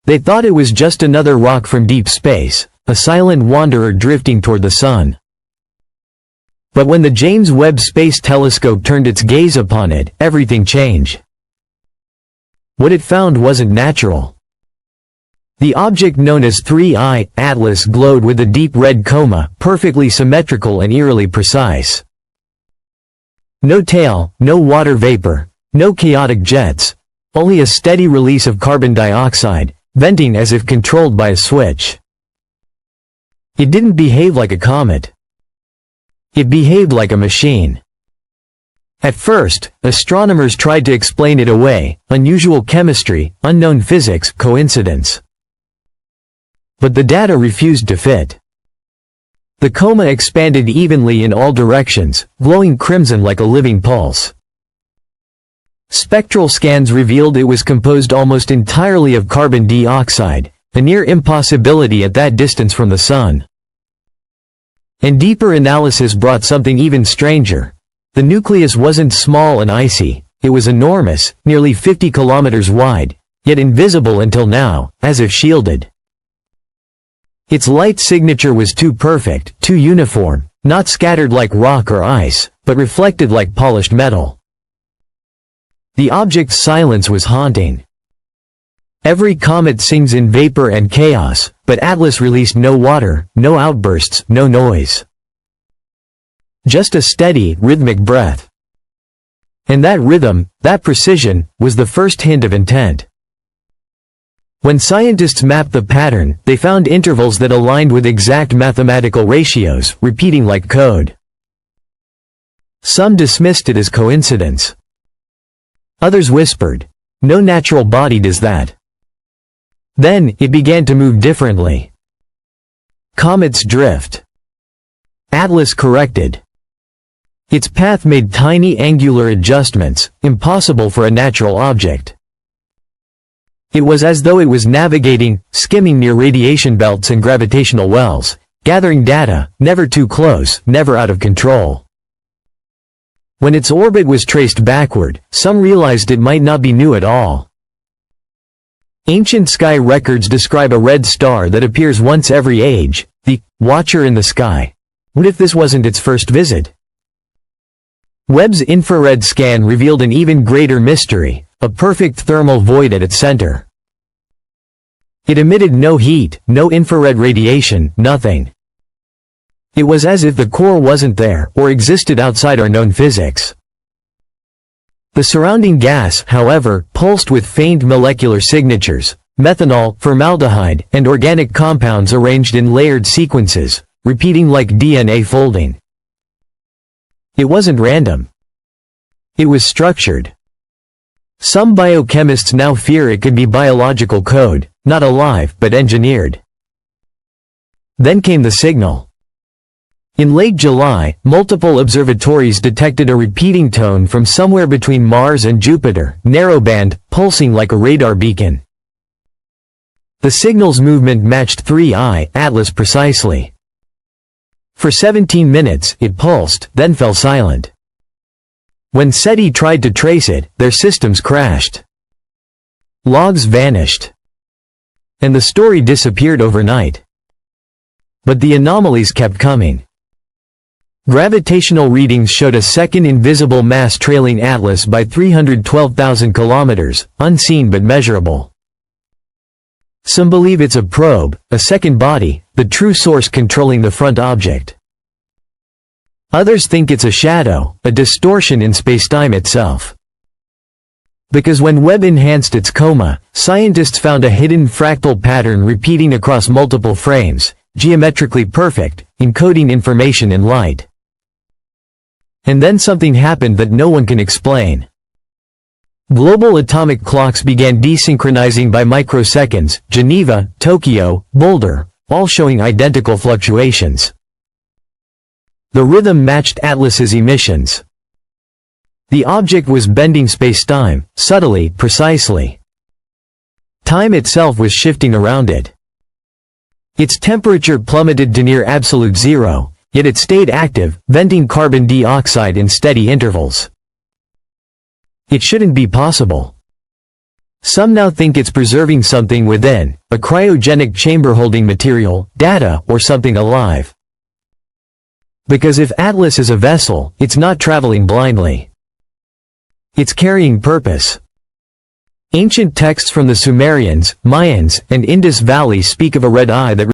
They thought it was just another rock from deep space, a silent wanderer drifting toward the sun. But when the James Webb Space Telescope turned its gaze upon it, everything changed. What it found wasn't natural. The object known as 3I, Atlas, glowed with a deep red coma, perfectly symmetrical and eerily precise. No tail, no water vapor, no chaotic jets, only a steady release of carbon dioxide, venting as if controlled by a switch. It didn't behave like a comet. It behaved like a machine. At first, astronomers tried to explain it away: unusual chemistry, unknown physics, coincidence. But the data refused to fit. The coma expanded evenly in all directions, glowing crimson like a living pulse. Spectral scans revealed it was composed almost entirely of carbon dioxide, a near impossibility at that distance from the sun. And deeper analysis brought something even stranger. The nucleus wasn't small and icy, it was enormous, nearly 50 kilometers wide, yet invisible until now, as if shielded. Its light signature was too perfect, too uniform, not scattered like rock or ice, but reflected like polished metal. The object's silence was haunting. Every comet sings in vapor and chaos, but Atlas released no water, no outbursts, no noise. Just a steady, rhythmic breath. And that rhythm, that precision, was the first hint of intent. When scientists mapped the pattern, they found intervals that aligned with exact mathematical ratios, repeating like code. Some dismissed it as coincidence. Others whispered, "No natural body does that." Then, it began to move differently. Comets drift. Atlas corrected. Its path made tiny angular adjustments, impossible for a natural object. It was as though it was navigating, skimming near radiation belts and gravitational wells, gathering data, never too close, never out of control. When its orbit was traced backward, some realized it might not be new at all. Ancient sky records describe a red star that appears once every age, the Watcher in the sky. What if this wasn't its first visit? Webb's infrared scan revealed an even greater mystery, a perfect thermal void at its center. It emitted no heat, no infrared radiation, nothing. It was as if the core wasn't there, or existed outside our known physics. The surrounding gas, however, pulsed with faint molecular signatures: methanol, formaldehyde, and organic compounds arranged in layered sequences, repeating like DNA folding. It wasn't random. It was structured. Some biochemists now fear it could be biological code, not alive but engineered. Then came the signal. In late July, multiple observatories detected a repeating tone from somewhere between Mars and Jupiter, narrowband, pulsing like a radar beacon. The signal's movement matched 3I, Atlas precisely. For 17 minutes, it pulsed, then fell silent. When SETI tried to trace it, their systems crashed. Logs vanished. And the story disappeared overnight. But the anomalies kept coming. Gravitational readings showed a second invisible mass trailing Atlas by 312,000 kilometers, unseen but measurable. Some believe it's a probe, a second body, the true source controlling the front object. Others think it's a shadow, a distortion in spacetime itself. Because when Webb enhanced its coma, scientists found a hidden fractal pattern repeating across multiple frames, geometrically perfect, encoding information in light. And then something happened that no one can explain. Global atomic clocks began desynchronizing by microseconds: Geneva, Tokyo, Boulder, all showing identical fluctuations. The rhythm matched Atlas's emissions. The object was bending spacetime, subtly, precisely. Time itself was shifting around it. Its temperature plummeted to near absolute zero, yet it stayed active, venting carbon dioxide in steady intervals. It shouldn't be possible. Some now think it's preserving something within, a cryogenic chamber holding material, data, or something alive. Because if Atlas is a vessel, it's not traveling blindly. It's carrying purpose. Ancient texts from the Sumerians, Mayans, and Indus Valley speak of a red eye that